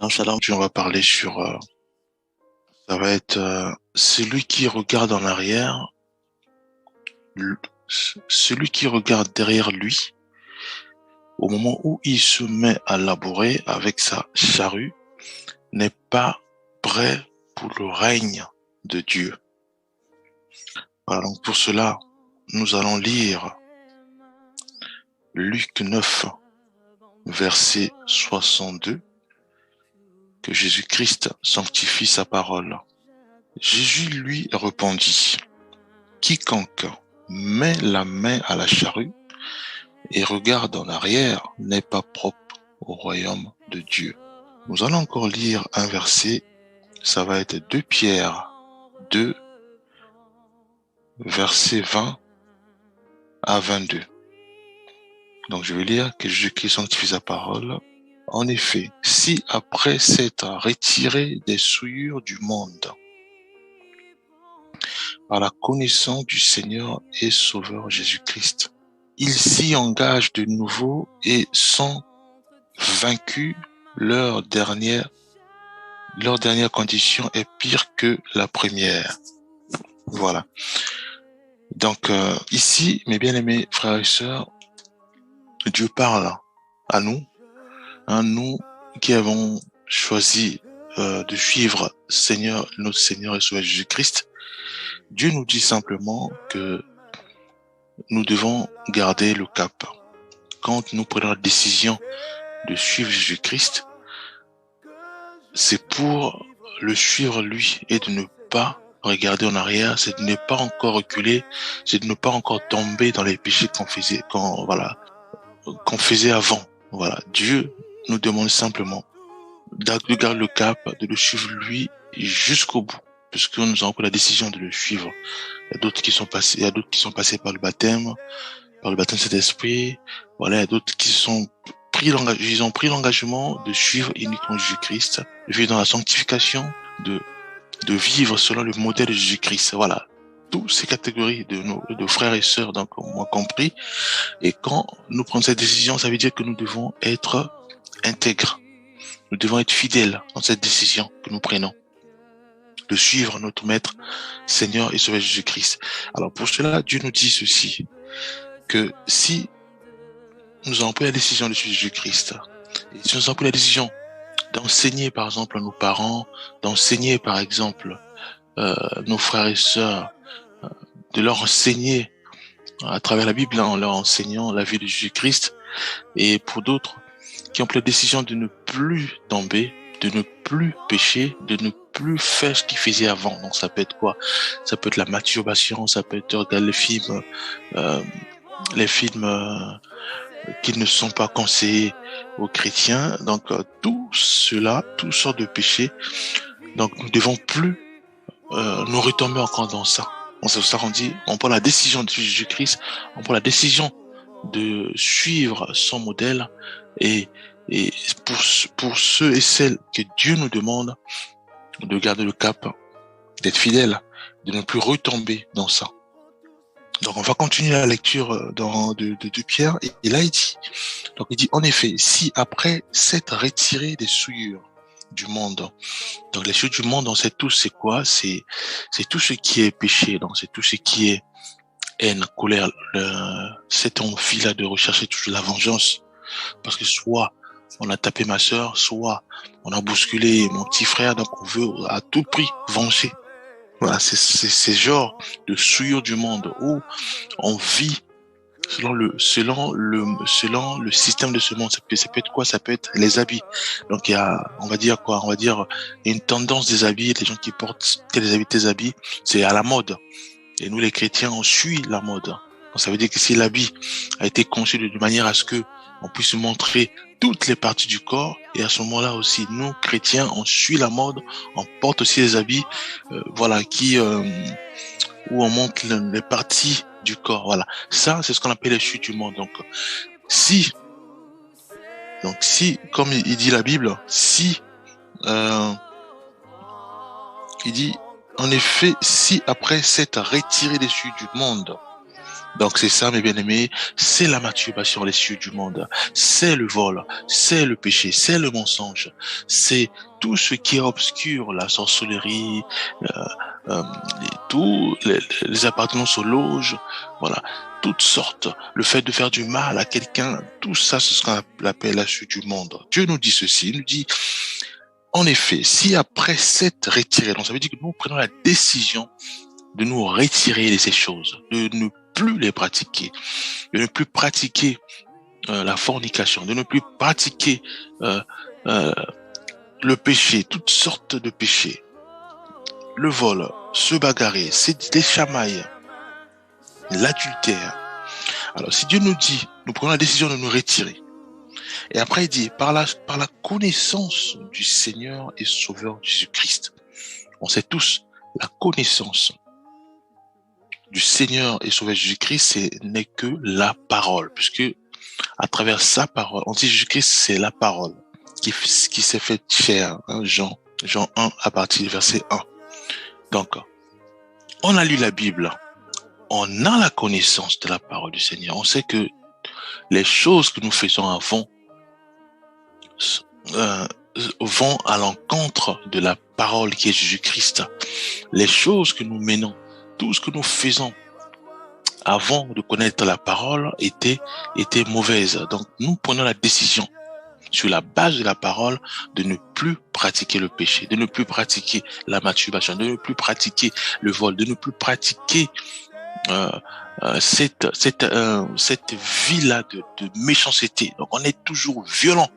Shalom, puis on va parler sur, ça va être celui qui regarde en arrière, le- celui qui regarde derrière lui, au moment où il se met à labourer avec sa charrue, n'est pas prêt pour le règne de Dieu. Voilà, donc pour cela, nous allons lire Luc 9, verset 62, que Jésus-Christ sanctifie sa parole. Jésus lui répondit, quiconque met la main à la charrue et regarde en arrière n'est pas propre au royaume de Dieu. Nous allons encore lire un verset, ça va être 2 Pierre 2, verset 20 à 22. Donc je vais lire que Jésus-Christ sanctifie sa parole. En effet, si après s'être retiré des souillures du monde, par la connaissance du Seigneur et Sauveur Jésus-Christ, ils s'y engagent de nouveau et sont vaincus, leur dernière condition est pire que la première. Voilà. Donc ici, mes bien-aimés frères et sœurs, Dieu parle à nous qui avons choisi de suivre notre Seigneur et Sauveur Jésus-Christ. Dieu nous dit simplement que nous devons garder le cap. Quand nous prenons la décision de suivre Jésus-Christ, c'est pour le suivre lui et de ne pas regarder en arrière, c'est de ne pas encore reculer, c'est de ne pas encore tomber dans les péchés qu'on faisait avant. Voilà. Dieu nous demande simplement de garder le cap, de le suivre lui jusqu'au bout, puisque nous avons pris la décision de le suivre. Il y a d'autres qui sont passés par le baptême de cet esprit. Voilà, il y a d'autres qui ont pris l'engagement de suivre uniquement Jésus-Christ, de vivre dans la sanctification, de vivre selon le modèle de Jésus-Christ. Voilà. Toutes ces catégories de frères et sœurs, donc, moi compris. Et quand nous prenons cette décision, ça veut dire que nous devons être intègres. Nous devons être fidèles dans cette décision que nous prenons, de suivre notre Maître, Seigneur et Sauveur Jésus-Christ. Alors pour cela, Dieu nous dit ceci, que si nous avons pris la décision de suivre Jésus-Christ, et si nous avons pris la décision d'enseigner par exemple à nos parents, d'enseigner par exemple nos frères et sœurs, de leur enseigner à travers la Bible, en leur enseignant la vie de Jésus-Christ, et pour d'autres qui ont pris la décision de ne plus tomber, de ne plus pécher, de ne plus faire ce qu'ils faisaient avant. Donc ça peut être quoi? Ça peut être la masturbation, ça peut être regarder les films qui ne sont pas conseillés aux chrétiens. Donc tout cela, toutes sortes de péchés. Donc nous ne devons plus nous retomber encore dans ça. C'est pour ça qu'on dit, on prend la décision de suivre Jésus-Christ, on prend la décision de suivre son modèle et pour ceux et celles que Dieu nous demande de garder le cap, d'être fidèles, de ne plus retomber dans ça. Donc on va continuer la lecture de Pierre et là il dit en effet, si après s'être retiré des souillures du monde, donc les souillures du monde on sait tous c'est quoi, c'est tout ce qui est péché, donc c'est tout ce qui est haine, colère, cette envie-là de rechercher toujours la vengeance, parce que soit on a tapé ma sœur, soit on a bousculé mon petit frère, donc on veut à tout prix venger. Voilà, c'est ce genre de souillure du monde où on vit selon le système de ce monde. Ça peut être quoi? Ça peut être les habits. Donc il y a, on va dire quoi? On va dire une tendance des habits, les gens qui portent tes habits, c'est à la mode. Et nous, les chrétiens, on suit la mode. Donc, ça veut dire que si l'habit a été conçu de manière à ce que on puisse montrer toutes les parties du corps, et à ce moment-là aussi, nous, chrétiens, on suit la mode, on porte aussi des habits, où on montre les parties du corps. Voilà. Ça, c'est ce qu'on appelle les chutes du monde. Si, comme il dit la Bible, il dit, en effet, si après s'être retiré des cieux du monde, Donc c'est ça, mes bien-aimés, c'est la masturbation, les cieux du monde, c'est le vol, c'est le péché, c'est le mensonge, c'est tout ce qui obscure la sorcellerie, euh, euh, tous les appartenances aux loges, voilà, toutes sortes, le fait de faire du mal à quelqu'un, tout ça, c'est ce qu'on appelle la cieux du monde. Dieu nous dit ceci, il nous dit, en effet, si après s'être retiré, donc ça veut dire que nous prenons la décision de nous retirer de ces choses, de ne plus les pratiquer, de ne plus pratiquer la fornication, de ne plus pratiquer euh, euh, le péché, toutes sortes de péchés, le vol, se bagarrer, c'est des chamailles, l'adultère. Alors si Dieu nous dit, nous prenons la décision de nous retirer, et après il dit, par la connaissance du Seigneur et Sauveur Jésus-Christ, on sait tous, la connaissance du Seigneur et Sauveur Jésus-Christ, ce n'est que la parole, puisque à travers sa parole, on dit Jésus-Christ, c'est la parole qui s'est fait chair, hein, Jean 1 à partir du verset 1. Donc, on a lu la Bible, on a la connaissance de la parole du Seigneur, on sait que les choses que nous faisons avant euh, vont à l'encontre de la parole qui est Jésus-Christ. Les choses que nous menons, tout ce que nous faisons avant de connaître la parole était mauvaise. Donc, nous prenons la décision sur la base de la parole de ne plus pratiquer le péché, de ne plus pratiquer la masturbation, de ne plus pratiquer le vol, de ne plus pratiquer cette vie-là de méchanceté. Donc, on est toujours violent,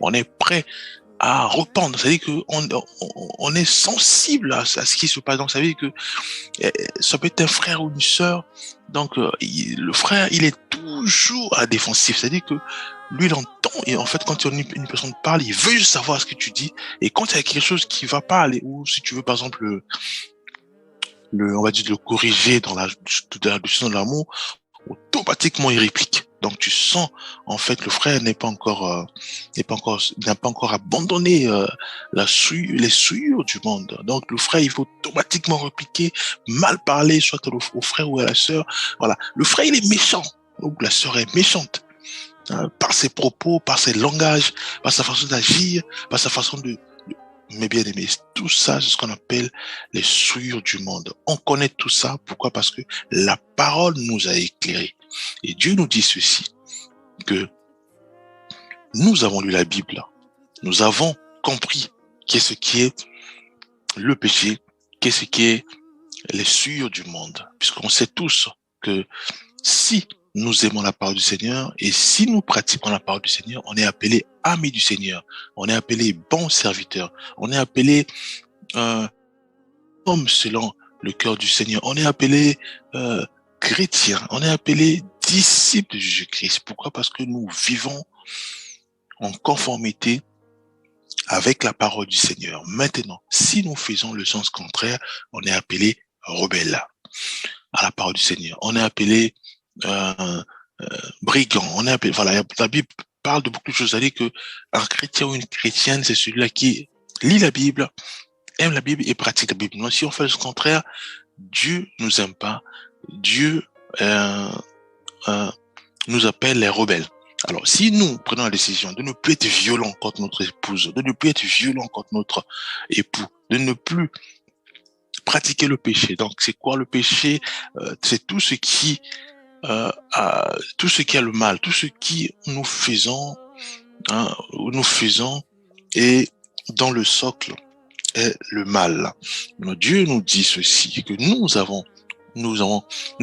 on est prêt à reprendre. C'est-à-dire que on est sensible à ce qui se passe. Donc, ça veut dire que ça peut être un frère ou une sœur. Donc, le frère, il est toujours à la défensive. C'est-à-dire que lui, il entend. Et en fait, quand une personne parle, il veut juste savoir ce que tu dis. Et quand il y a quelque chose qui va pas aller, ou si tu veux, par exemple, on va dire, le corriger dans la décision de l'amour, automatiquement, il réplique. Donc, tu sens, en fait, le frère n'a pas encore abandonné les souillures du monde. Donc, le frère, il faut automatiquement répliquer, mal parler, soit au frère ou à la sœur. Voilà. Le frère, il est méchant. Ou la sœur est méchante. Hein, par ses propos, par ses langages, par sa façon d'agir, par sa façon mais bien aimé, tout ça, c'est ce qu'on appelle les souillures du monde. On connaît tout ça. Pourquoi? Parce que la parole nous a éclairés. Et Dieu nous dit ceci, que nous avons lu la Bible. Nous avons compris qu'est-ce qui est le péché, qu'est-ce qui est les souillures du monde. Puisqu'on sait tous que si nous aimons la parole du Seigneur et si nous pratiquons la parole du Seigneur, on est appelé amis du Seigneur, on est appelé bons serviteurs, on est appelé homme selon le cœur du Seigneur, on est appelé chrétien, on est appelé disciple de Jésus-Christ. Pourquoi? Parce que nous vivons en conformité avec la parole du Seigneur. Maintenant, si nous faisons le sens contraire, on est appelé rebelle à la parole du Seigneur. On est appelé brigand. On est appelé, voilà, la Bible parle de beaucoup de choses. C'est-à-dire que un chrétien ou une chrétienne, c'est celui-là qui lit la Bible, aime la Bible et pratique la Bible. Non, si on fait le contraire, Dieu nous aime pas. Dieu nous appelle les rebelles. Alors, si nous prenons la décision de ne plus être violent contre notre épouse, de ne plus être violent contre notre époux, de ne plus pratiquer le péché. Donc, c'est quoi le péché? C'est tout ce qui est le mal, tout ce qui nous faisons, et dans le socle est le mal. Mais Dieu nous dit ceci, que nous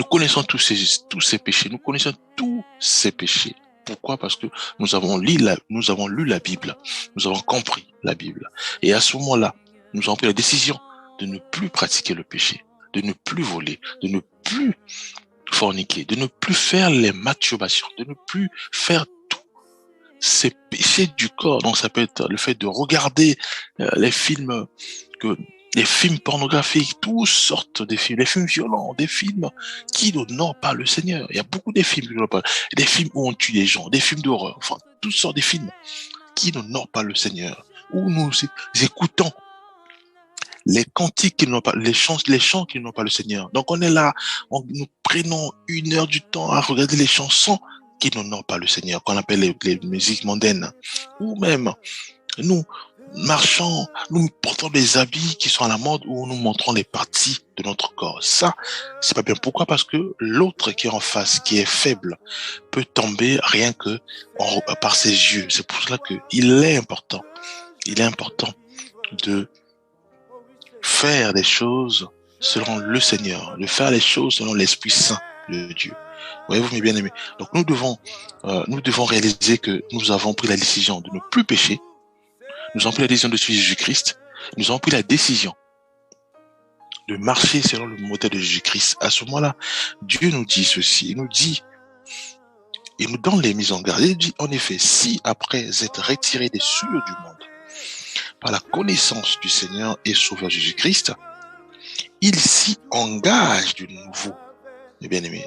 connaissons tous ces péchés, nous connaissons tous ces péchés. Pourquoi? Parce que nous avons lu la Bible, nous avons compris la Bible. Et à ce moment-là, nous avons pris la décision de ne plus pratiquer le péché, de ne plus voler, de ne plus forniquer, de ne plus faire les masturbations, de ne plus faire tous ces péchés du corps. Donc ça peut être le fait de regarder les films pornographiques, toutes sortes de films, des films violents, des films qui n'honorent pas le Seigneur. Il y a beaucoup de films qui n'honorent pas, des films où on tue des gens, des films d'horreur, enfin toutes sortes de films qui n'honorent pas le Seigneur, où nous écoutons les cantiques qui n'ont pas, les chants qui n'ont pas le Seigneur. Donc on est là, nous prenons 1 heure du temps à regarder les chansons qui n'ont pas le Seigneur, qu'on appelle les musiques mondaines. Ou même, nous marchons, nous portons des habits qui sont à la mode où nous montrons les parties de notre corps. Ça, c'est pas bien. Pourquoi? Parce que l'autre qui est en face, qui est faible, peut tomber rien que par ses yeux. C'est pour cela que il est important de faire des choses selon le Seigneur, de faire les choses selon l'Esprit Saint de Dieu. Voyez-vous, mes bien-aimés. Donc nous devons réaliser que nous avons pris la décision de ne plus pécher. Nous avons pris la décision de suivre Jésus-Christ. Nous avons pris la décision de marcher selon le modèle de Jésus-Christ. À ce moment-là, Dieu nous dit ceci. Il nous donne les mises en garde. Il dit, en effet, si après être retiré des souillures du monde, par la connaissance du Seigneur et Sauveur Jésus-Christ, il s'y engage de nouveau. Mes bien-aimés,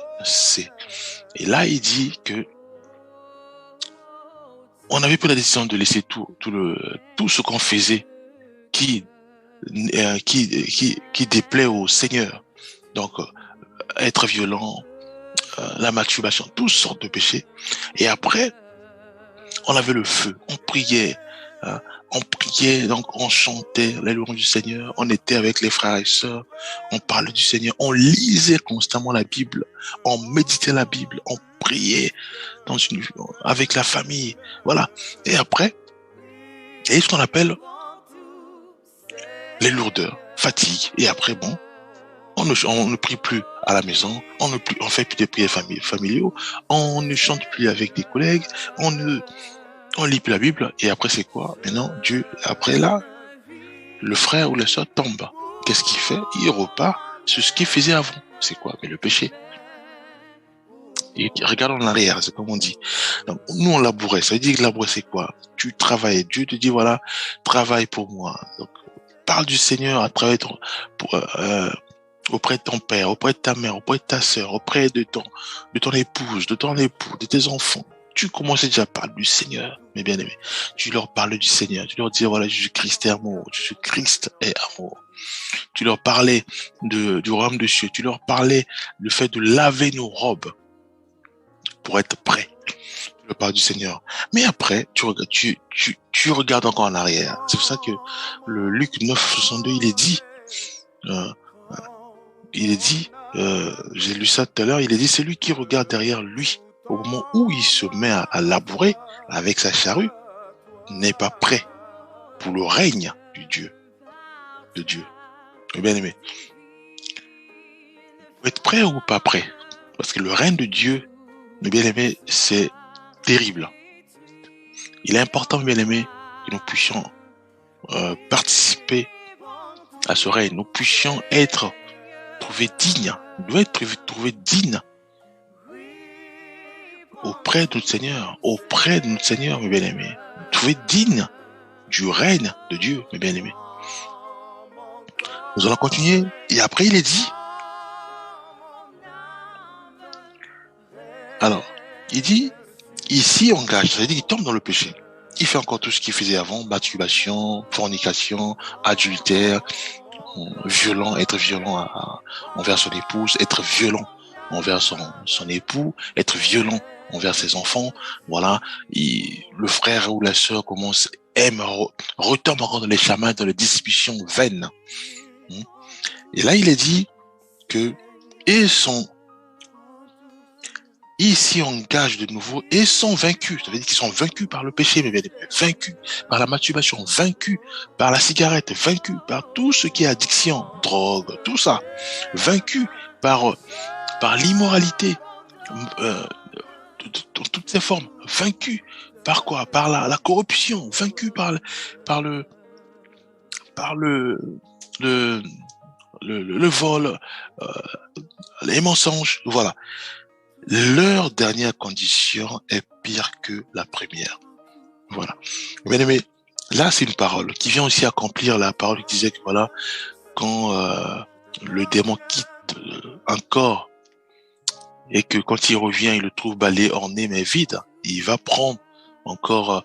et là, il dit que on avait pris la décision de laisser tout ce qu'on faisait qui déplaît au Seigneur. Donc, être violent, la masturbation, toutes sortes de péchés. Et après, on avait le feu, on priait, donc on chantait les louanges du Seigneur, on était avec les frères et sœurs, on parlait du Seigneur, on lisait constamment la Bible, on méditait la Bible, on priait avec la famille, voilà. Et après, il y a ce qu'on appelle les lourdeurs, fatigue. Et après, bon, on ne prie plus à la maison, on fait plus de prières familiaux, on ne chante plus avec des collègues, on lit plus la Bible. Et après, c'est quoi? Maintenant, Dieu, après là, le frère ou la sœur tombe. Qu'est-ce qu'il fait? Il repart sur ce qu'il faisait avant. C'est quoi? Mais le péché. Et regarde en arrière, c'est comme on dit. Donc, nous, on labourait. Ça veut dire que labourer, c'est quoi? Tu travailles. Dieu te dit, voilà, travaille pour moi. Donc, parle du Seigneur à travers auprès de ton père, auprès de ta mère, auprès de ta sœur, auprès de ton épouse, de ton époux, de tes enfants. Tu commences déjà à parler du Seigneur, mes bien-aimés. Tu leur parles du Seigneur. Tu leur dis, voilà, Jésus-Christ est amour. Jésus-Christ est amour. Tu leur parlais du royaume de cieux. Tu leur parlais le fait de laver nos robes pour être prêt. Tu leur parles du Seigneur. Mais après, tu regardes encore en arrière. C'est pour ça que le Luc 9:62, il est dit, j'ai lu ça tout à l'heure, il est dit, c'est lui qui regarde derrière lui au moment où il se met à labourer avec sa charrue, n'est pas prêt pour le règne de Dieu. Bien aimé. Vous êtes prêt ou pas prêt? Parce que le règne de Dieu, mes bien-aimés, c'est terrible. Il est important, mes bien-aimés, que nous puissions participer à ce règne. Nous puissions être trouvés dignes. Nous devons être trouvés dignes auprès de notre Seigneur, mes bien-aimés. Trouvés dignes du règne de Dieu, mes bien-aimés. Nous allons continuer. Et après, il est dit, alors, il dit, ici, on engage, ça veut dire qu'il tombe dans le péché. Il fait encore tout ce qu'il faisait avant, masturbation, fornication, adultère, être violent envers son épouse, être violent envers son époux, être violent envers ses enfants. Voilà, le frère ou la sœur retombe encore dans les chamailles, dans les discussions vaines. Et là, il est dit que ils s'y engagent de nouveau et sont vaincus. Ça veut dire qu'ils sont vaincus par le péché, mais bien vaincus par la masturbation, vaincus par la cigarette, vaincus par tout ce qui est addiction, drogue, tout ça, vaincus par l'immoralité, dans toutes ses formes, vaincus par quoi? Par la corruption, vaincus par le vol, les mensonges, voilà. Leur dernière condition est pire que la première. Voilà. Bien aimé, là c'est une parole qui vient aussi accomplir la parole qui disait que voilà, quand le démon quitte un corps et que quand il revient, il le trouve balayé, orné mais vide, il va prendre encore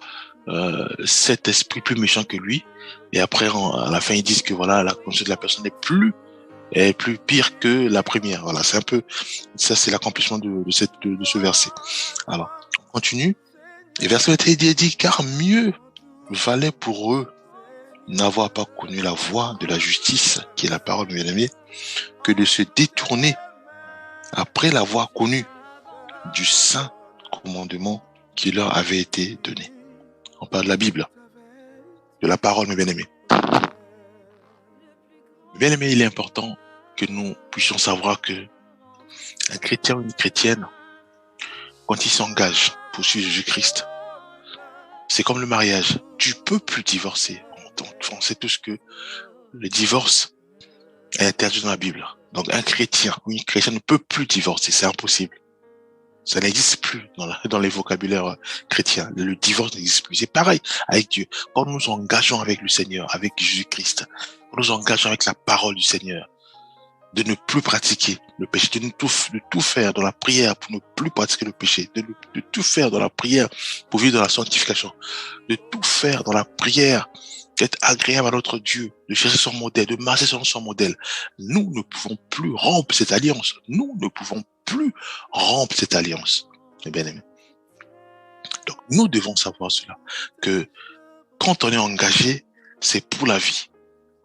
cet esprit plus méchant que lui. Et après, à la fin, ils disent que voilà, la conscience de la personne est plus pire que la première. Voilà, c'est un peu, ça c'est l'accomplissement de ce verset. Alors, on continue. Et verset 21 dit, car mieux valait pour eux n'avoir pas connu la voie de la justice, qui est la parole de bien-aimé, que de se détourner après l'avoir connu du saint commandement qui leur avait été donné. On parle de la Bible, de la parole, mes bien-aimés. Bien-aimés, il est important que nous puissions savoir que un chrétien ou une chrétienne, quand il s'engage pour suivre Jésus-Christ, c'est comme le mariage. Tu peux plus divorcer. On sait tous que le divorce est interdit dans la Bible. Donc un chrétien ou une chrétienne ne peut plus divorcer, c'est impossible. Ça n'existe plus dans les vocabulaires chrétiens. Le divorce n'existe plus. C'est pareil avec Dieu. Quand nous nous engageons avec le Seigneur, avec Jésus-Christ, quand nous nous engageons avec la parole du Seigneur, de ne plus pratiquer le péché, de tout faire dans la prière pour ne plus pratiquer le péché, de tout faire dans la prière pour vivre dans la sanctification, de tout faire dans la prière, d'être agréable à notre Dieu, de chercher son modèle, de marcher selon son modèle. Nous ne pouvons plus rompre cette alliance. Nous ne pouvons plus rompre cette alliance. Eh bien aimé. Donc nous devons savoir cela, que quand on est engagé, c'est pour la vie.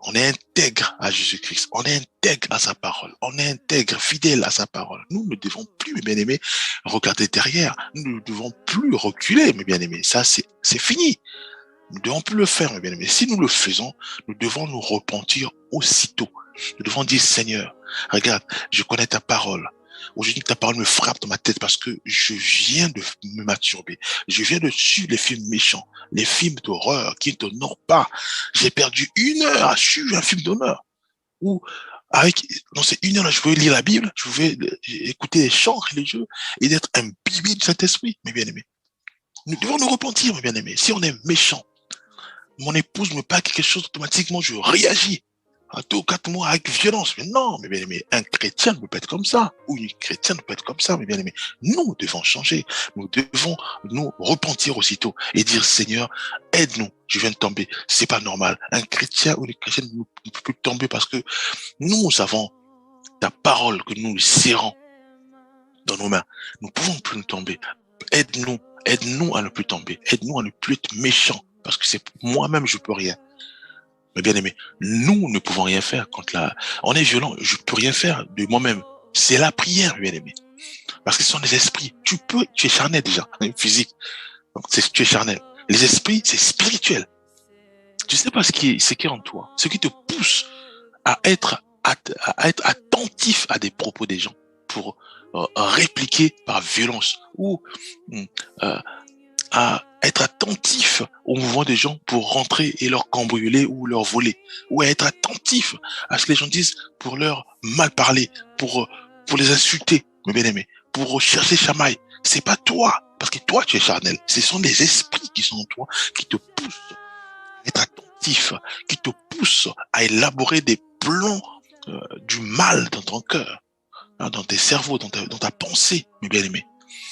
On est intègre à Jésus-Christ, on est intègre à sa parole, on est intègre, fidèle à sa parole. Nous ne devons plus, mes bien-aimés, regarder derrière. Nous ne devons plus reculer, mes bien-aimés. Ça, c'est fini. Nous ne devons plus le faire, mes bien-aimés. Si nous le faisons, nous devons nous repentir aussitôt. Nous devons dire, Seigneur, regarde, je connais ta parole. Aujourd'hui, ta parole me frappe dans ma tête parce que je viens de me masturber. Je viens de suivre les films méchants, les films d'horreur qui ne t'honorent pas. J'ai perdu 1 heure à suivre un film d'honneur. Ou dans ces 1 heure-là, je veux lire la Bible, je veux écouter les chants religieux et d'être imbibé du Saint-Esprit, mes bien-aimés. Nous devons nous repentir, mes bien-aimés. Si on est méchant, mon épouse me parle quelque chose, automatiquement, je réagis. À 2 ou 4 mois avec violence. Mais non, mes bien-aimés, un chrétien ne peut pas être comme ça. Ou une chrétienne ne peut être comme ça, mes bien-aimés. Nous devons changer. Nous devons nous repentir aussitôt et dire, Seigneur, aide-nous. Je viens de tomber. C'est pas normal. Un chrétien ou une chrétienne ne peut plus tomber parce que nous avons ta parole que nous serrons dans nos mains. Nous ne pouvons plus nous tomber. Aide-nous. Aide-nous à ne plus tomber. Aide-nous à ne plus être méchants. Parce que c'est moi-même, je peux rien. Mais bien aimé, nous ne pouvons rien faire contre on est violent, je peux rien faire de moi-même. C'est la prière, bien aimé. Parce que ce sont des esprits. Tu es charnel déjà, physique. Donc tu es charnel. Les esprits, c'est spirituel. Tu sais pas ce qui est en toi. Ce qui te pousse à être attentif à des propos des gens pour répliquer par violence ou à être attentif au mouvement des gens pour rentrer et leur cambrioler ou leur voler, ou à être attentif à ce que les gens disent pour leur mal parler, pour les insulter, mes bien-aimés, pour chercher chamaille. C'est pas toi, parce que toi tu es charnel. Ce sont les esprits qui sont en toi, qui te poussent à être attentif, qui te poussent à élaborer des plans du mal dans ton cœur, dans tes cerveaux, dans ta pensée, mes bien-aimés.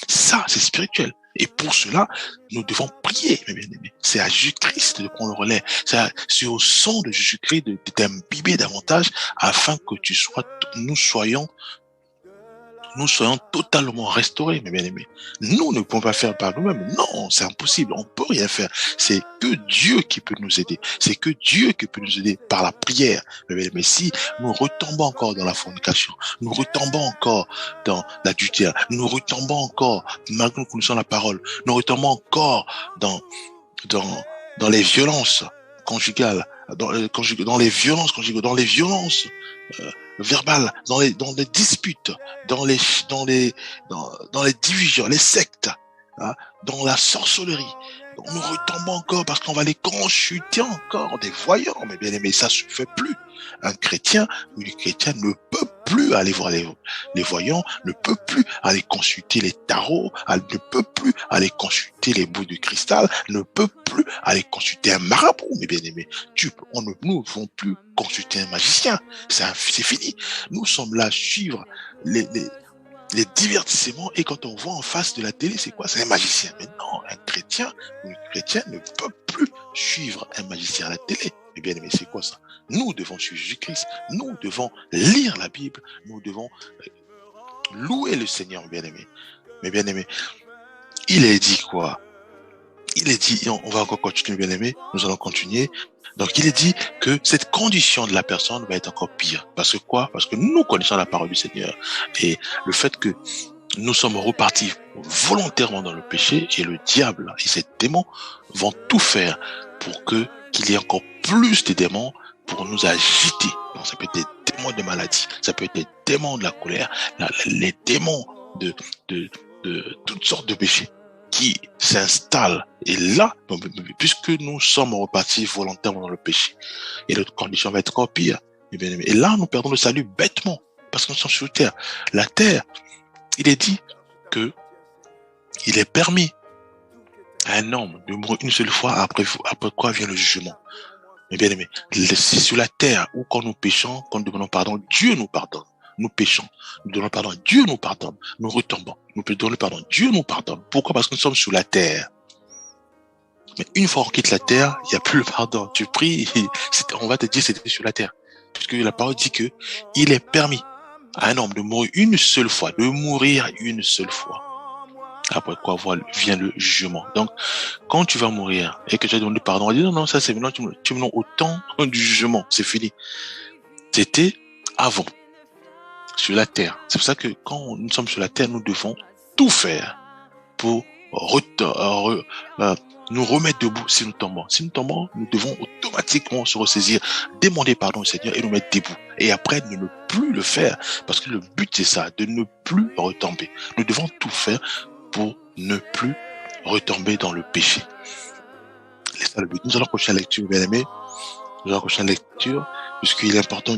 Ça, c'est spirituel. Et pour cela, nous devons prier, mes bien-aimés. C'est à Jésus-Christ de prendre le relais. C'est au sang de Jésus-Christ de t'imbiber davantage afin que nous soyons totalement restaurés, mes bien-aimés. Nous ne pouvons pas faire par nous-mêmes. Non, c'est impossible. On peut rien faire. C'est que Dieu qui peut nous aider. C'est que Dieu qui peut nous aider par la prière, mes bien-aimés. Si nous retombons encore dans la fornication, nous retombons encore dans l'adultère, nous retombons encore, malgré que nous connaissons la parole, nous retombons encore dans les violences conjugales, dans les violences conjugales, dans les violences verbales, dans les disputes, dans les divisions, les sectes, hein, dans la sorcellerie. Donc, nous retombons encore parce qu'on va les consulter encore des voyants, mais bien aimé, ça se fait plus. Un chrétien ou une chrétienne ne peut plus aller voir les voyants, ne peut plus aller consulter les tarots, ne peut plus aller consulter les bouts de cristal, ne peut plus aller consulter un marabout, mes bien-aimés. Nous ne pouvons plus consulter un magicien. C'est fini. Nous sommes là à suivre les divertissements, et quand on voit en face de la télé, c'est quoi? C'est un magicien. Mais non, un chrétien ou une chrétienne ne peut plus suivre un magicien à la télé. Mais bien aimé, c'est quoi ça? Nous devons suivre Jésus-Christ. Nous devons lire la Bible. Nous devons louer le Seigneur, bien aimé. Mais bien aimé, il est dit quoi? Il est dit, et on va encore continuer, bien aimé, nous allons continuer. Donc, il est dit que cette condition de la personne va être encore pire. Parce que quoi? Parce que nous connaissons la parole du Seigneur. Et le fait que nous sommes repartis volontairement dans le péché, et le diable et ses démons vont tout faire pour qu'il y ait encore plus de démons pour nous agiter. Donc, ça peut être des démons de maladie, ça peut être des démons de la colère, les démons de toutes sortes de péchés qui s'installent. Et là, puisque nous sommes repartis volontairement dans le péché, et notre condition va être encore pire, et là, nous perdons le salut bêtement, parce que nous sommes sur terre. La terre, il est dit que il est permis à un homme de mourir une seule fois, après quoi vient le jugement. Mais bien aimé, c'est sur la terre où quand nous péchons, quand nous demandons pardon, Dieu nous pardonne. Nous péchons, nous demandons pardon, Dieu nous pardonne. Nous retombons, nous demandons pardon, Dieu nous pardonne. Pourquoi? Parce que nous sommes sur la terre. Mais une fois qu'on quitte la terre, il n'y a plus le pardon. Tu pries, on va te dire c'était sur la terre. Puisque la parole dit que il est permis à un homme de mourir une seule fois, Après quoi vient le jugement. Donc, quand tu vas mourir et que tu as demandé pardon, on dit non, ça c'est maintenant, tu me donnes au temps du jugement, c'est fini. C'était avant, sur la terre. C'est pour ça que quand nous sommes sur la terre, nous devons tout faire pour nous remettre debout si nous tombons. Si nous tombons, nous devons automatiquement se ressaisir, demander pardon au Seigneur et nous mettre debout. Et après, ne plus le faire. Parce que le but, c'est ça, de ne plus retomber. Nous devons tout faire pour ne plus retomber dans le péché. C'est ça le but. Nous allons continuer la lecture, bien aimé. Nous allons continuer la lecture, puisqu'il est important,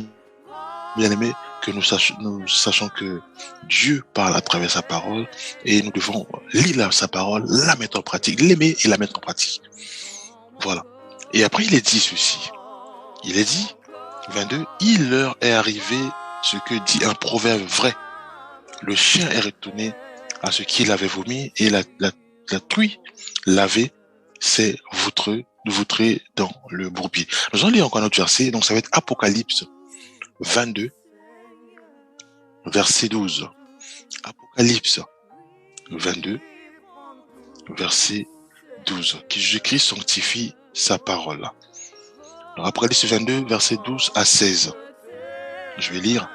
bien aimé, que nous sachions que Dieu parle à travers sa parole, et nous devons lire sa parole, la mettre en pratique, l'aimer et la mettre en pratique. Voilà. Et après, il est dit ceci. Il est dit, 22, il leur est arrivé ce que dit un proverbe vrai. Le chien est retourné à ce qu'il avait vomi, et la truie lavée s'est vautrée dans le bourbier. Nous allons lire encore un autre verset, donc ça va être Apocalypse 22, verset 12. Apocalypse 22, verset 12. Que Jésus-Christ sanctifie sa parole. Alors, Apocalypse 22, verset 12 à 16. Je vais lire.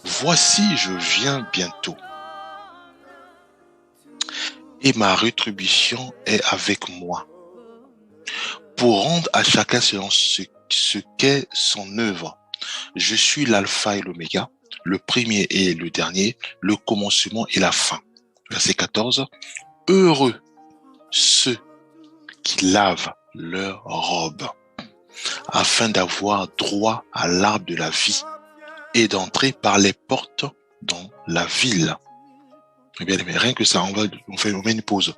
Voici, je viens bientôt. Et ma rétribution est avec moi, pour rendre à chacun selon ce qu'est son œuvre. Je suis l'alpha et l'oméga, le premier et le dernier, le commencement et la fin. Verset 14. Heureux ceux qui lavent leurs robes, afin d'avoir droit à l'arbre de la vie et d'entrer par les portes dans la ville. Eh bien, mais rien que ça, on met une pause.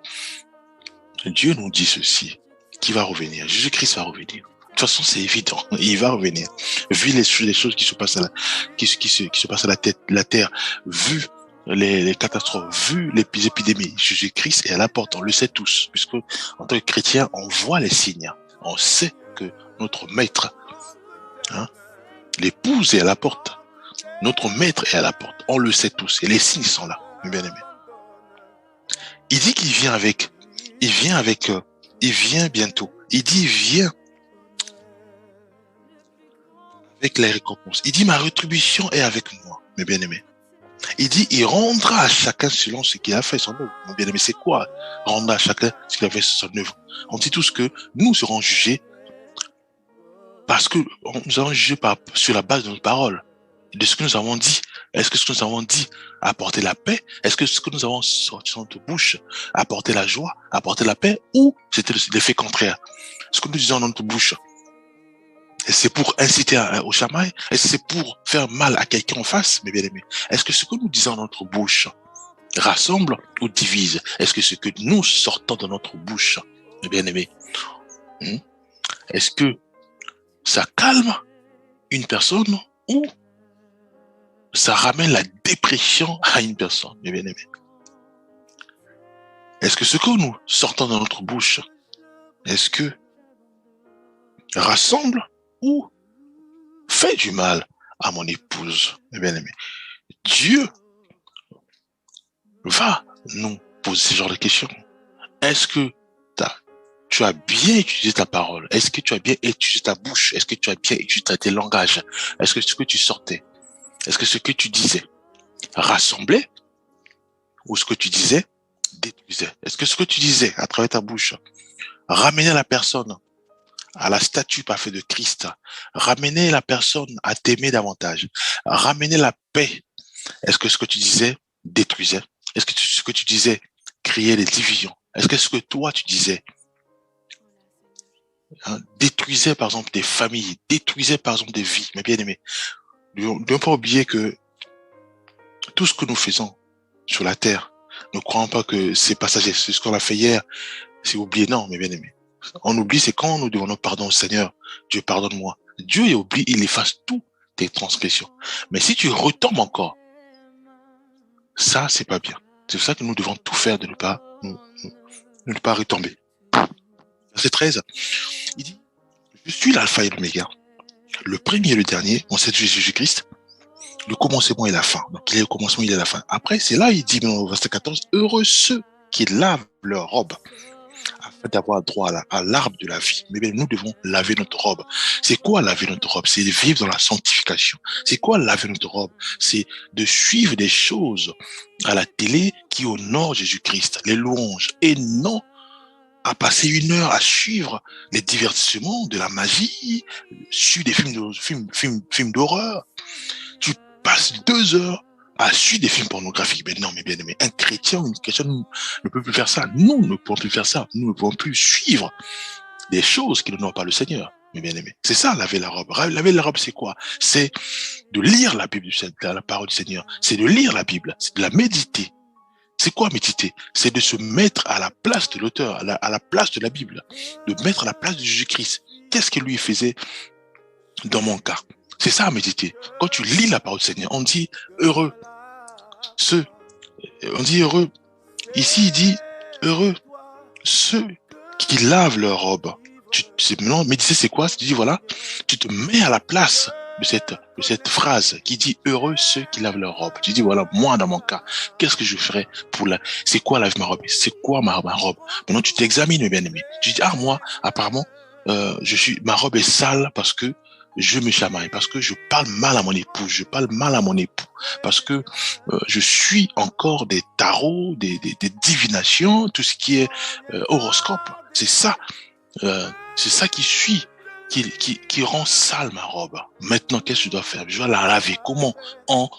Dieu nous dit ceci, qui va revenir. Jésus-Christ va revenir. De toute façon, c'est évident, il va revenir. Vu les choses qui se passent qui se passent à la terre, vu les catastrophes, vu les épidémies, Jésus-Christ est à la porte, on le sait tous, puisque en tant que chrétien, on voit les signes. On sait que notre maître, l'épouse est à la porte. Notre maître est à la porte. On le sait tous. Et les signes sont là, bien aimés. Il dit qu'il vient il vient bientôt. Il dit, viens avec les récompenses. Il dit, ma rétribution est avec moi, mes bien-aimés. Il dit, il rendra à chacun selon ce qu'il a fait son œuvre. Mon bien-aimé, c'est quoi? Rendre à chacun ce qu'il a fait son œuvre. On dit tous que nous serons jugés parce que nous serons jugés sur la base de nos paroles, de ce que nous avons dit. Est-ce que ce que nous avons dit a apporté la paix? Est-ce que ce que nous avons sorti de notre bouche a apporté la joie, a apporté la paix, ou c'était l'effet contraire? Ce que nous disons dans notre bouche, est-ce c'est pour inciter au chamail? Est-ce que c'est pour faire mal à quelqu'un en face, mes bien-aimés? Est-ce que ce que nous disons dans notre bouche rassemble ou divise? Est-ce que ce que nous sortons de notre bouche, mes bien-aimés, est-ce que ça calme une personne ou ça ramène la dépression à une personne, mes bien-aimés. Est-ce que ce que nous sortons dans notre bouche, est-ce que rassemble ou fait du mal à mon épouse, mes bien-aimés? Dieu va nous poser ce genre de questions. Est-ce que tu as bien utilisé ta parole? Est-ce que tu as bien utilisé ta bouche? Est-ce que tu as bien utilisé tes langages? Est-ce que ce que tu sortais, est-ce que ce que tu disais rassemblait ou ce que tu disais détruisait? Est-ce que ce que tu disais à travers ta bouche ramenait la personne à la statue parfaite de Christ, ramenait la personne à t'aimer davantage, ramenait la paix? Est-ce que ce que tu disais détruisait? Est-ce que ce que tu disais créait des divisions? Est-ce que ce que toi tu disais détruisait par exemple des familles, détruisait par exemple des vies? Mais bien aimé, ne devons pas oublier que tout ce que nous faisons sur la terre, ne croyons pas que c'est passager. C'est ce qu'on a fait hier, c'est oublié. Non, mes bien-aimés. On oublie, c'est quand nous demandons pardon au Seigneur. Dieu, pardonne-moi. Dieu il oublie, il efface toutes tes transgressions. Mais si tu retombes encore, ça, c'est pas bien. C'est pour ça que nous devons tout faire de ne pas retomber. Verset 13, il dit, je suis l'alpha et l'oméga, le premier et le dernier, on sait Jésus-Christ, le commencement et la fin. Donc, il est le commencement, il est la fin. Après, c'est là, il dit, dans le verset 14, heureux ceux qui lavent leur robe, afin d'avoir droit à l'arbre de la vie. Mais bien, nous devons laver notre robe. C'est quoi laver notre robe? C'est vivre dans la sanctification. C'est quoi laver notre robe? C'est de suivre des choses à la télé qui honorent Jésus-Christ, les louanges, et non à passer une heure à suivre les divertissements de la magie, suivre des films d'horreur. Tu passes 2 heures à suivre des films pornographiques. Mais non, mais bien aimé, un chrétien ou une chrétienne ne peut plus faire ça. Nous ne pouvons plus faire ça. Nous ne pouvons plus suivre des choses qui n'honorent pas le Seigneur. Mais bien aimé, c'est ça, laver la robe. Laver la robe, c'est quoi? C'est de lire la Bible, la parole du Seigneur. C'est de lire la Bible, c'est de la méditer. C'est quoi méditer? C'est de se mettre à la place de l'auteur, à la place de la Bible, de mettre à la place de Jésus-Christ. Qu'est-ce que lui faisait dans mon cas? C'est ça à méditer. Quand tu lis la parole du Seigneur, on dit heureux. On dit heureux. Ici, il dit heureux ceux qui lavent leur robe. Maintenant, méditer, c'est quoi? Tu dis voilà, tu te mets à la place de cette phrase qui dit heureux ceux qui lavent leur robe. Tu dis voilà, moi dans mon cas, qu'est-ce que je ferais pour c'est quoi laver ma robe? C'est quoi ma robe? Maintenant, tu t'examines, mes bien-aimés. Tu dis moi, apparemment, ma robe est sale parce que je me chamaille, parce que je parle mal à mon épouse, je parle mal à mon époux, parce que je suis encore des tarots, des divinations, tout ce qui est horoscope. C'est ça qui rend sale ma robe. Maintenant, qu'est-ce que je dois faire? Je dois la laver. Comment? En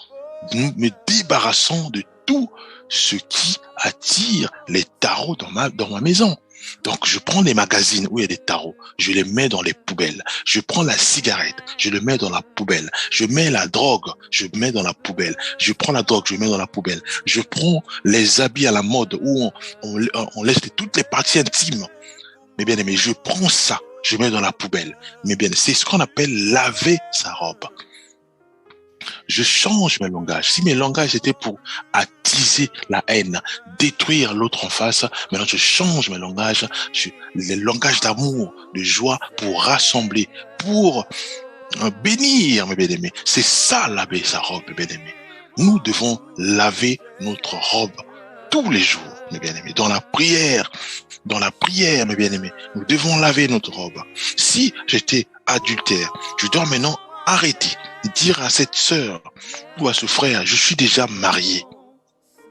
me débarrassant de tout ce qui attire les tarots dans ma maison. Donc, je prends les magazines où il y a des tarots, je les mets dans les poubelles. Je prends la cigarette, je le mets dans la poubelle. Je mets la drogue, je mets dans la poubelle. Je prends la drogue, je mets dans la poubelle. Je prends les habits à la mode où on laisse toutes les parties intimes. Mais bien aimé, je prends ça, je mets dans la poubelle. Mais bien, c'est ce qu'on appelle laver sa robe. Je change mes langages. Si mes langages étaient pour attiser la haine, détruire l'autre en face, maintenant je change mes langages, les langages d'amour, de joie, pour rassembler, pour bénir, mes bien-aimés. C'est ça, laver sa robe, mes bien-aimés. Nous devons laver notre robe tous les jours, mes bien-aimés. Dans la prière, mes bien-aimés, nous devons laver notre robe. Si j'étais adultère, je dois maintenant arrêter, dire à cette sœur ou à ce frère, je suis déjà marié.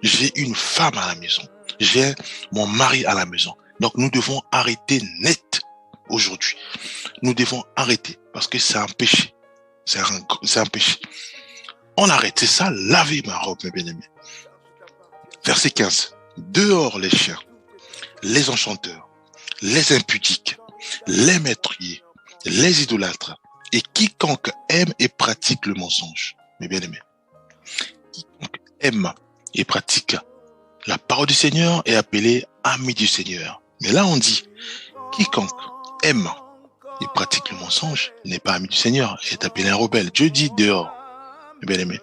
J'ai une femme à la maison. J'ai mon mari à la maison. Donc nous devons arrêter net aujourd'hui. Nous devons arrêter parce que c'est un péché. C'est un péché. On arrête, c'est ça, laver ma robe, mes bien-aimés. Verset 15. Dehors les chiens, les enchanteurs, les impudiques, les meurtriers, les idolâtres, et quiconque aime et pratique le mensonge. Mes bien-aimés, quiconque aime et pratique la parole du Seigneur est appelé ami du Seigneur. Mais là on dit, quiconque aime et pratique le mensonge n'est pas ami du Seigneur, est appelé un rebelle. Dieu dit dehors, mes bien-aimés.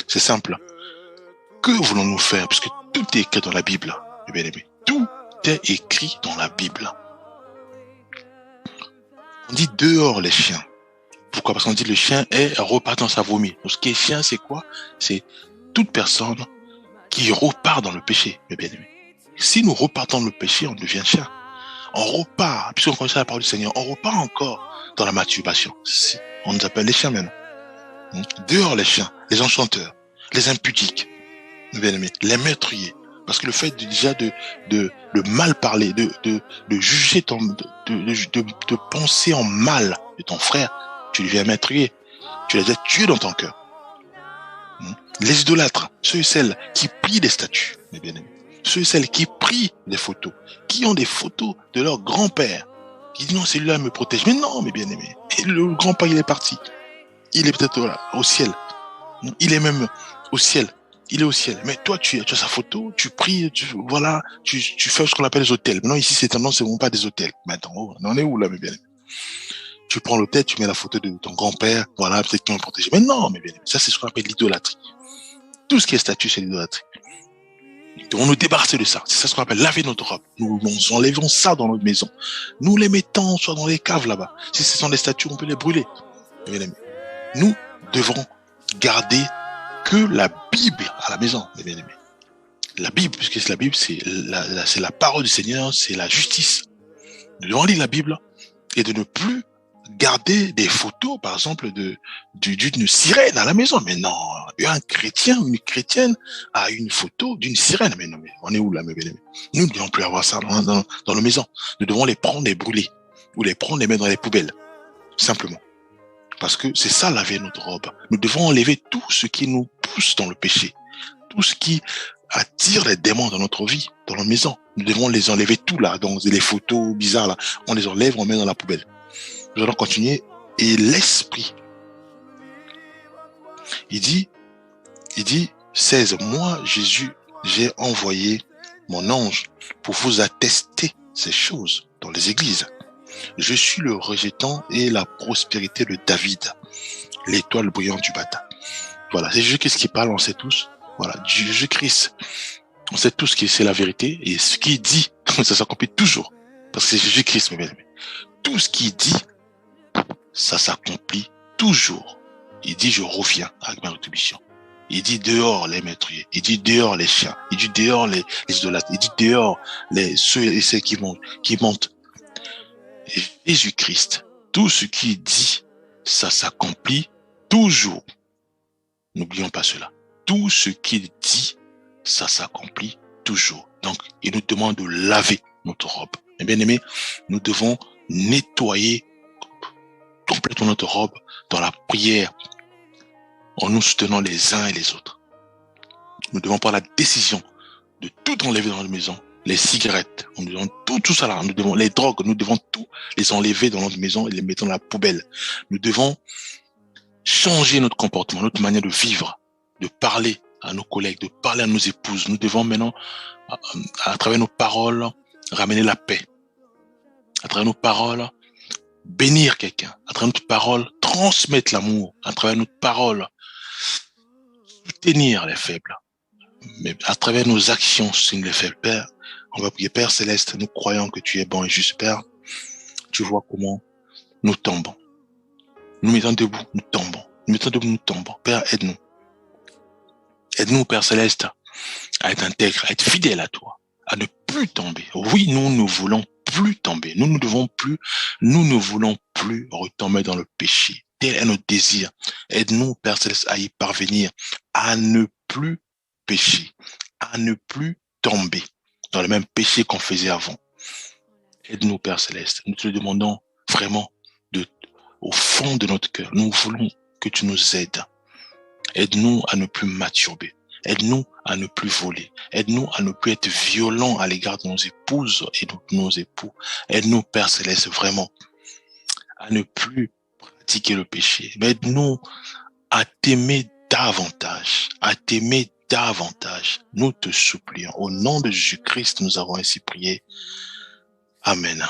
C'est simple. Que voulons-nous faire? Puisque tout est écrit dans la Bible, mes bien-aimés. Tout est écrit dans la Bible. On dit dehors les chiens. Pourquoi? Parce qu'on dit le chien est repart dans sa vomi. Donc, ce qui est chien, c'est quoi? C'est toute personne qui repart dans le péché, mes bien-aimés. Si nous repartons dans le péché, on devient chien. On repart, puisqu'on connaît la parole du Seigneur, on repart encore dans la masturbation. On nous appelle les chiens maintenant. Dehors les chiens, les enchanteurs, les impudiques, mes bien-aimés, les meurtriers. Parce que le fait de mal parler, de juger de penser en mal de ton frère, tu deviens meurtrier. Tu l'as déjà tué dans ton cœur. Les idolâtres, ceux et celles qui prient des statues, mes bien-aimés. Ceux et celles qui prient des photos, qui ont des photos de leur grand-père, qui disent non, celui-là me protège. Mais non, mes bien-aimés, le grand-père, il est parti. Il est peut-être là, au ciel. Il est même au ciel. Il est au ciel. Mais toi, tu as sa photo, tu pries, tu fais ce qu'on appelle les hôtels. Maintenant, ici, c'est vraiment pas des hôtels. Maintenant, on en est où là, mes bien-aimés? Tu prends l'hôtel, tu mets la photo de ton grand-père, voilà, peut-être qu'ils vont le protéger. Mais non, mes bien-aimés, ça, c'est ce qu'on appelle l'idolâtrie. Tout ce qui est statut, c'est l'idolâtrie. Donc, on nous débarrasse de ça. C'est ça ce qu'on appelle laver notre robe. Nous enlevons ça dans notre maison. Nous les mettons soit dans les caves là-bas. Si ce sont des statues, on peut les brûler. Mes bien-aimés. Nous devons garder que la Bible à la maison, mes bien-aimés. La Bible, puisque la Bible, c'est la parole du Seigneur, c'est la justice. Nous devons lire la Bible et de ne plus garder des photos, par exemple, d'une sirène à la maison. Mais non, un chrétien ou une chrétienne a une photo d'une sirène. Mais non, mais on est où là, mes bien-aimés? Nous ne devons plus avoir ça dans nos maisons. Nous devons les prendre et brûler, ou les prendre et mettre dans les poubelles, simplement. Parce que c'est ça, laver notre robe. Nous devons enlever tout ce qui nous pousse dans le péché, tout ce qui attire les démons dans notre vie, dans notre maison. Nous devons les enlever tout là, dans les photos bizarres là. On les enlève, on met dans la poubelle. Nous allons continuer. Et l'esprit, il dit 16, moi, Jésus, j'ai envoyé mon ange pour vous attester ces choses dans les églises. Je suis le rejetant et la prospérité de David, l'étoile brillante du matin. Voilà, c'est Jésus-Christ qui parle, on sait tous. Voilà, Jésus-Christ, on sait tous que c'est la vérité et ce qu'il dit, ça s'accomplit toujours. Parce que c'est Jésus-Christ, mes bien-aimés. Tout ce qu'il dit, ça s'accomplit toujours. Il dit, je reviens avec ma rétribution. Il dit dehors les meurtriers. Il dit dehors les chiens. Il dit dehors les idolâtres. Il dit dehors ceux et celles qui montent. Et Jésus-Christ, tout ce qu'il dit, ça s'accomplit toujours. N'oublions pas cela. Tout ce qu'il dit, ça s'accomplit toujours. Donc, il nous demande de laver notre robe. Et bien aimé, nous devons nettoyer complètement notre robe dans la prière, en nous soutenant les uns et les autres. Nous devons prendre la décision de tout enlever dans notre maison. Les cigarettes, nous devons tout ça là, nous devons les drogues, nous devons tout les enlever dans notre maison et les mettre dans la poubelle. Nous devons changer notre comportement, notre manière de vivre, de parler à nos collègues, de parler à nos épouses. Nous devons maintenant, à travers nos paroles, ramener la paix. À travers nos paroles, bénir quelqu'un. À travers notre parole, transmettre l'amour. À travers notre parole, soutenir les faibles. Mais à travers nos actions, soutenir les faibles. Père, on va prier. Père Céleste, nous croyons que tu es bon et juste. Père, tu vois comment nous tombons. Nous mettons debout, nous tombons. Nous mettons debout, nous tombons. Père, aide-nous. Aide-nous, Père Céleste, à être intègre, à être fidèle à toi, à ne plus tomber. Oui, nous ne voulons plus tomber. Nous ne voulons plus retomber dans le péché. Tel est notre désir. Aide-nous, Père Céleste, à y parvenir, à ne plus pécher, à ne plus tomber dans le même péché qu'on faisait avant. Aide-nous, Père Céleste. Nous te le demandons vraiment au fond de notre cœur. Nous voulons que tu nous aides. Aide-nous à ne plus masturber. Aide-nous à ne plus voler. Aide-nous à ne plus être violents à l'égard de nos épouses et de nos époux. Aide-nous, Père Céleste, vraiment, à ne plus pratiquer le péché. Mais aide-nous à t'aimer davantage, à t'aimer davantage. Nous te supplions. Au nom de Jésus-Christ, nous avons ainsi prié. Amen.